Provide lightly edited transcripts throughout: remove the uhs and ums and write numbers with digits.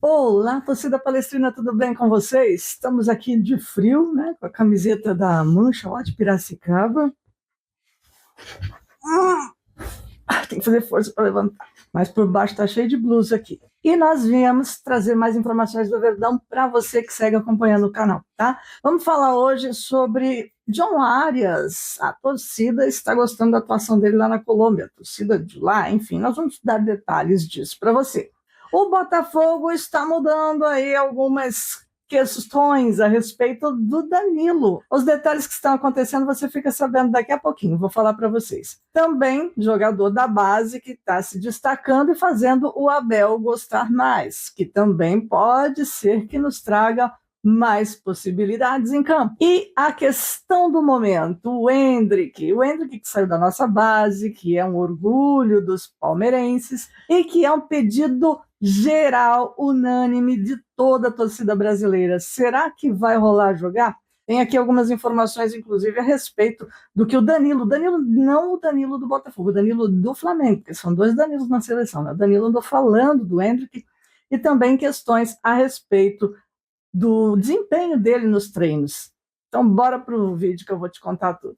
Olá, torcida palestrina, tudo bem com vocês? Estamos aqui de frio, né? Com a camiseta da Mancha lá de Piracicaba. Tem que fazer força para levantar. Mas por baixo está cheio de blusa aqui. E nós viemos trazer mais informações do Verdão para você que segue acompanhando o canal, tá? Vamos falar hoje sobre John Arias. A torcida está gostando da atuação dele lá na Colômbia, a torcida de lá, enfim, nós vamos dar detalhes disso para você. O Botafogo está mudando aí algumas questões a respeito do Danilo. Os detalhes que estão acontecendo você fica sabendo daqui a pouquinho, vou falar para vocês. Também jogador da base que está se destacando e fazendo o Abel gostar mais, que também pode ser que nos traga mais possibilidades em campo. E a questão do momento, o Endrick que saiu da nossa base, que é um orgulho dos palmeirenses e que é um pedido geral, unânime de toda a torcida brasileira. Será que vai rolar jogar? Tem aqui algumas informações, inclusive, a respeito do que o Danilo, não o Danilo do Botafogo, o Danilo do Flamengo, porque são dois Danilos na seleção, né? O Danilo andou falando do Endrick e também questões a respeito do desempenho dele nos treinos. Então, bora para o vídeo que eu vou te contar tudo.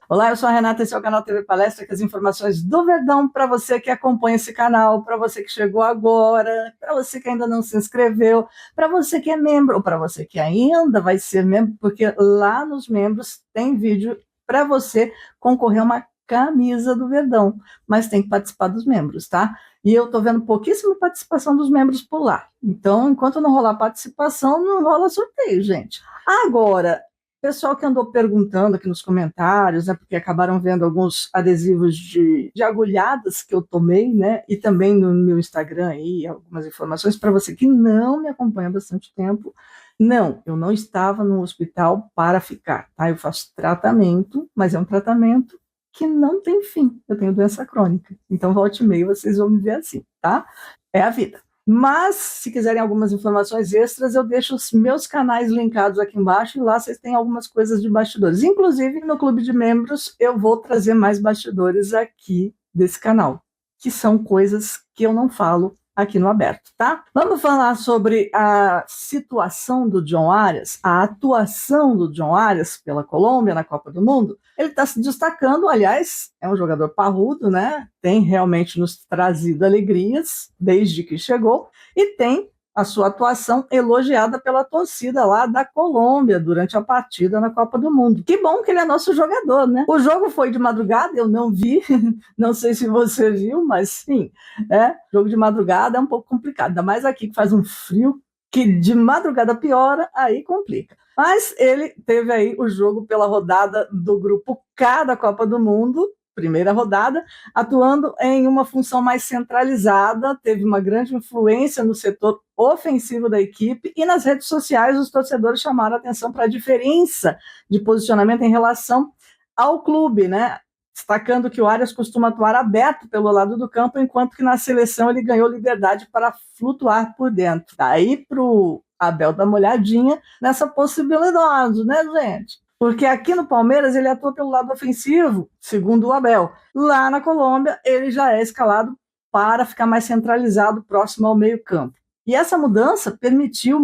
Olá, eu sou a Renata, esse é o canal TV Palestra, com as informações do Verdão para você que acompanha esse canal, para você que chegou agora, para você que ainda não se inscreveu, para você que é membro, ou para você que ainda vai ser membro, porque lá nos membros tem vídeo para você concorrer a uma camisa do Verdão, mas tem que participar dos membros, tá? E eu tô vendo pouquíssima participação dos membros por lá. Então, enquanto não rolar participação, não rola sorteio, gente. Agora, pessoal que andou perguntando aqui nos comentários, né, porque acabaram vendo alguns adesivos de agulhadas que eu tomei, né, e também no meu Instagram aí, algumas informações para você que não me acompanha há bastante tempo. Não, eu não estava no hospital para ficar, tá? Eu faço tratamento, mas é um tratamento que não tem fim. Eu tenho doença crônica. Então, volte e meia, vocês vão me ver assim, tá? É a vida. Mas, se quiserem algumas informações extras, eu deixo os meus canais linkados aqui embaixo e lá vocês têm algumas coisas de bastidores. Inclusive, no clube de membros, eu vou trazer mais bastidores aqui desse canal, que são coisas que eu não falo aqui no aberto, tá? Vamos falar sobre a situação do John Arias, a atuação do John Arias pela Colômbia na Copa do Mundo. Ele está se destacando, aliás, é um jogador parrudo, né? Tem realmente nos trazido alegrias desde que chegou e tem a sua atuação elogiada pela torcida lá da Colômbia durante a partida na Copa do Mundo. Que bom que ele é nosso jogador, né? O jogo foi de madrugada, eu não vi, não sei se você viu, mas sim, jogo de madrugada é um pouco complicado, ainda mais aqui que faz um frio, que de madrugada piora, aí complica. Mas ele teve aí o jogo pela rodada do grupo K da Copa do Mundo, primeira rodada, atuando em uma função mais centralizada, teve uma grande influência no setor ofensivo da equipe e nas redes sociais os torcedores chamaram a atenção para a diferença de posicionamento em relação ao clube, né? Destacando que o Arias costuma atuar aberto pelo lado do campo, enquanto que na seleção ele ganhou liberdade para flutuar por dentro. Daí para o Abel dar uma olhadinha nessa possibilidade, né, gente? Porque aqui no Palmeiras ele atua pelo lado ofensivo, segundo o Abel. Lá na Colômbia ele já é escalado para ficar mais centralizado, próximo ao meio-campo. E essa mudança permitiu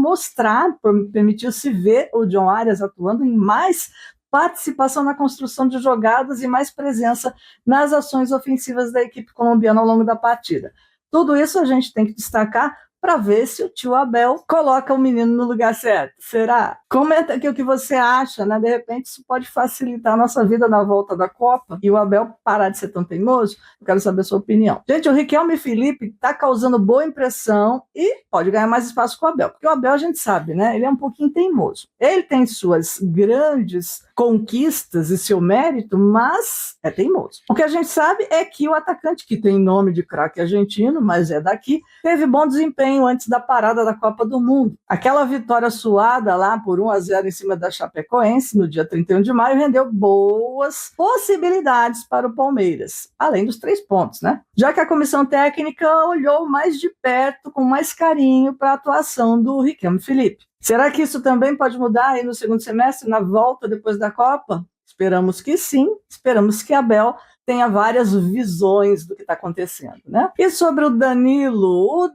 se ver o John Arias atuando em mais participação na construção de jogadas e mais presença nas ações ofensivas da equipe colombiana ao longo da partida. Tudo isso a gente tem que destacar para ver se o tio Abel coloca o menino no lugar certo. Será? Comenta aqui o que você acha, né? De repente isso pode facilitar a nossa vida na volta da Copa e o Abel parar de ser tão teimoso. Eu quero saber a sua opinião. Gente, o Riquelme Felipe está causando boa impressão e pode ganhar mais espaço com o Abel, porque o Abel a gente sabe, né? Ele é um pouquinho teimoso. Ele tem suas grandes conquistas e seu mérito, mas é teimoso. O que a gente sabe é que o atacante, que tem nome de craque argentino, mas é daqui, teve bom desempenho antes da parada da Copa do Mundo. Aquela vitória suada lá por 1-0 em cima da Chapecoense no dia 31 de maio rendeu boas possibilidades para o Palmeiras, além dos 3 pontos, né? Já que a comissão técnica olhou mais de perto, com mais carinho, para a atuação do Riquelme Felipe. Será que isso também pode mudar aí no segundo semestre, na volta depois da Copa? Esperamos que sim, esperamos que Abel tenha várias visões do que está acontecendo, né? E sobre o Danilo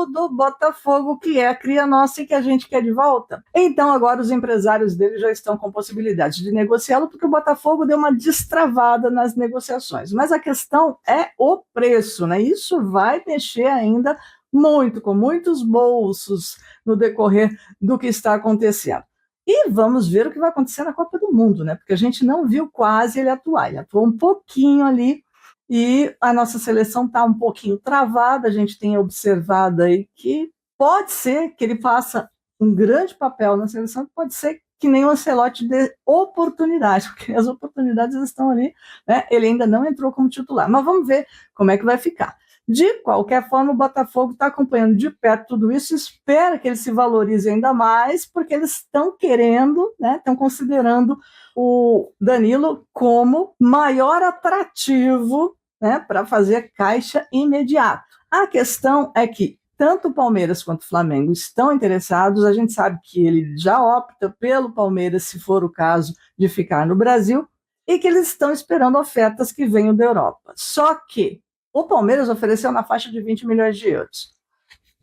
do Botafogo, que é a cria nossa e que a gente quer de volta. Então agora os empresários dele já estão com possibilidade de negociá-lo, porque o Botafogo deu uma destravada nas negociações. Mas a questão é o preço, né? Isso vai mexer ainda muito, com muitos bolsos no decorrer do que está acontecendo. E vamos ver o que vai acontecer na Copa do Mundo, né? Porque a gente não viu quase ele atuar. Ele atuou um pouquinho ali e a nossa seleção está um pouquinho travada. A gente tem observado aí que pode ser que ele faça um grande papel na seleção, pode ser que nem o Ancelotti dê oportunidade, porque as oportunidades estão ali, né? Ele ainda não entrou como titular. Mas vamos ver como é que vai ficar. De qualquer forma, o Botafogo está acompanhando de perto tudo isso, espera que ele se valorize ainda mais, porque eles estão querendo, né, estão considerando o Danilo como maior atrativo, né, para fazer caixa imediato. A questão é que tanto o Palmeiras quanto o Flamengo estão interessados, a gente sabe que ele já opta pelo Palmeiras, se for o caso de ficar no Brasil, e que eles estão esperando ofertas que venham da Europa. Só que o Palmeiras ofereceu na faixa de 20 milhões de euros.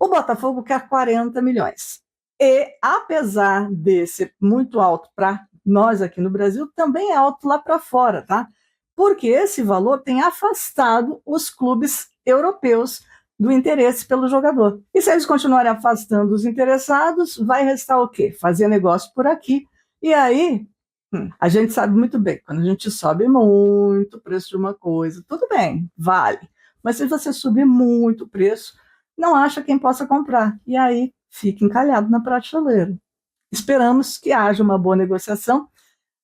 O Botafogo quer 40 milhões. E, apesar de ser muito alto para nós aqui no Brasil, também é alto lá para fora, tá? Porque esse valor tem afastado os clubes europeus do interesse pelo jogador. E se eles continuarem afastando os interessados, vai restar o quê? Fazer negócio por aqui. E aí, a gente sabe muito bem, quando a gente sobe muito o preço de uma coisa, tudo bem, vale. Mas se você subir muito o preço, não acha quem possa comprar. E aí fica encalhado na prateleira. Esperamos que haja uma boa negociação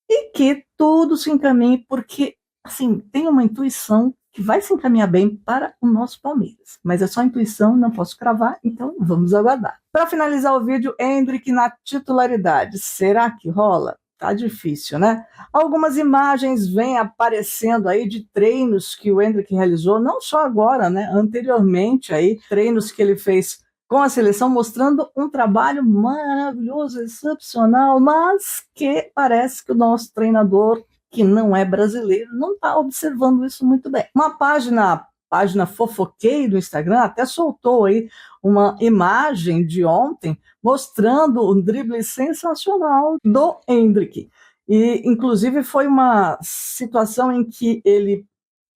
e que tudo se encaminhe, porque, assim, tem uma intuição que vai se encaminhar bem para o nosso Palmeiras. Mas é só intuição, não posso cravar, então vamos aguardar. Para finalizar o vídeo, Endrick na titularidade. Será que rola? Tá difícil, né? Algumas imagens vêm aparecendo aí de treinos que o Endrick realizou, não só agora, né? Anteriormente aí, treinos que ele fez com a seleção, mostrando um trabalho maravilhoso, excepcional, mas que parece que o nosso treinador, que não é brasileiro, não está observando isso muito bem. Uma página fofoquei do Instagram até soltou aí uma imagem de ontem mostrando um drible sensacional do Endrick. E, inclusive, foi uma situação em que ele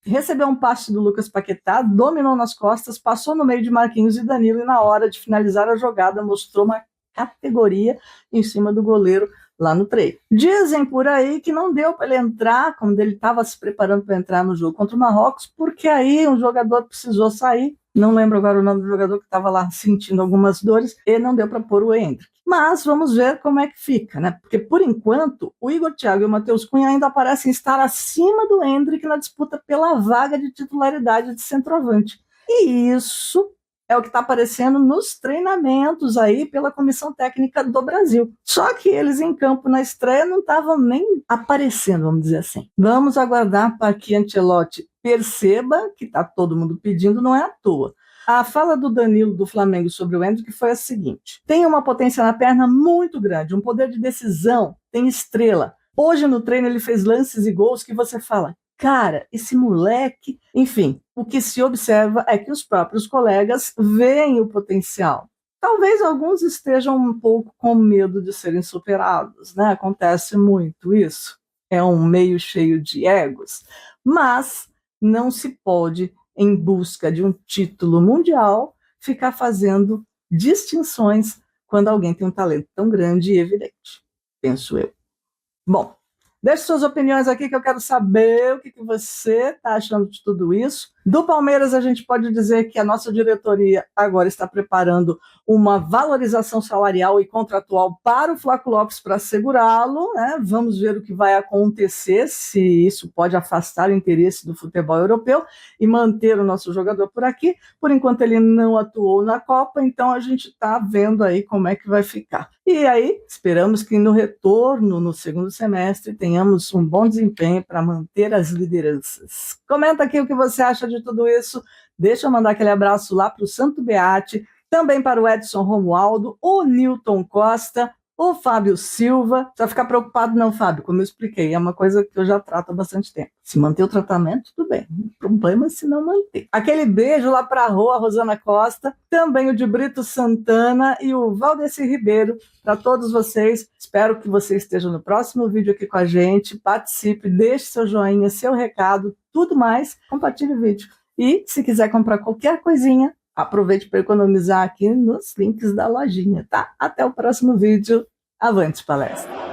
recebeu um passe do Lucas Paquetá, dominou nas costas, passou no meio de Marquinhos e Danilo, e na hora de finalizar a jogada mostrou uma categoria em cima do goleiro lá no treino. Dizem por aí que não deu para ele entrar, quando ele estava se preparando para entrar no jogo contra o Marrocos, porque aí um jogador precisou sair, não lembro agora o nome do jogador que estava lá sentindo algumas dores, e não deu para pôr o Endrick. Mas vamos ver como é que fica, né? Porque, por enquanto, o Igor Thiago e o Matheus Cunha ainda parecem estar acima do Endrick na disputa pela vaga de titularidade de centroavante. E isso é o que está aparecendo nos treinamentos aí pela Comissão Técnica do Brasil. Só que eles em campo na estreia não estavam nem aparecendo, vamos dizer assim. Vamos aguardar para que Ancelotti perceba que está todo mundo pedindo, não é à toa. A fala do Danilo do Flamengo sobre o Endrick foi a seguinte: tem uma potência na perna muito grande, um poder de decisão, tem estrela. Hoje no treino ele fez lances e gols que você fala, cara, esse moleque... Enfim, o que se observa é que os próprios colegas veem o potencial. Talvez alguns estejam um pouco com medo de serem superados, né? Acontece muito isso. É um meio cheio de egos. Mas não se pode, em busca de um título mundial, ficar fazendo distinções quando alguém tem um talento tão grande e evidente, penso eu. Bom, deixe suas opiniões aqui que eu quero saber o que você está achando de tudo isso. Do Palmeiras, a gente pode dizer que a nossa diretoria agora está preparando uma valorização salarial e contratual para o Flaco Lopes para segurá-lo, né? Vamos ver o que vai acontecer, se isso pode afastar o interesse do futebol europeu e manter o nosso jogador por aqui. Por enquanto ele não atuou na Copa, então a gente está vendo aí como é que vai ficar. E aí, esperamos que no retorno, no segundo semestre, tenhamos um bom desempenho para manter as lideranças. Comenta aqui o que você acha de tudo isso. Deixa eu mandar aquele abraço lá para o Santo Beate, também para o Edson Romualdo, o Newton Costa, O Fábio Silva, não precisa ficar preocupado não, Fábio, como eu expliquei, é uma coisa que eu já trato há bastante tempo. Se manter o tratamento, tudo bem. O problema é se não manter. Aquele beijo lá para a Rosana Costa, também o de Brito Santana e o Valdeci Ribeiro, para todos vocês. Espero que você esteja no próximo vídeo aqui com a gente, participe, deixe seu joinha, seu recado, tudo mais, compartilhe o vídeo. E se quiser comprar qualquer coisinha, aproveite para economizar aqui nos links da lojinha, tá? Até o próximo vídeo. Avante palestra!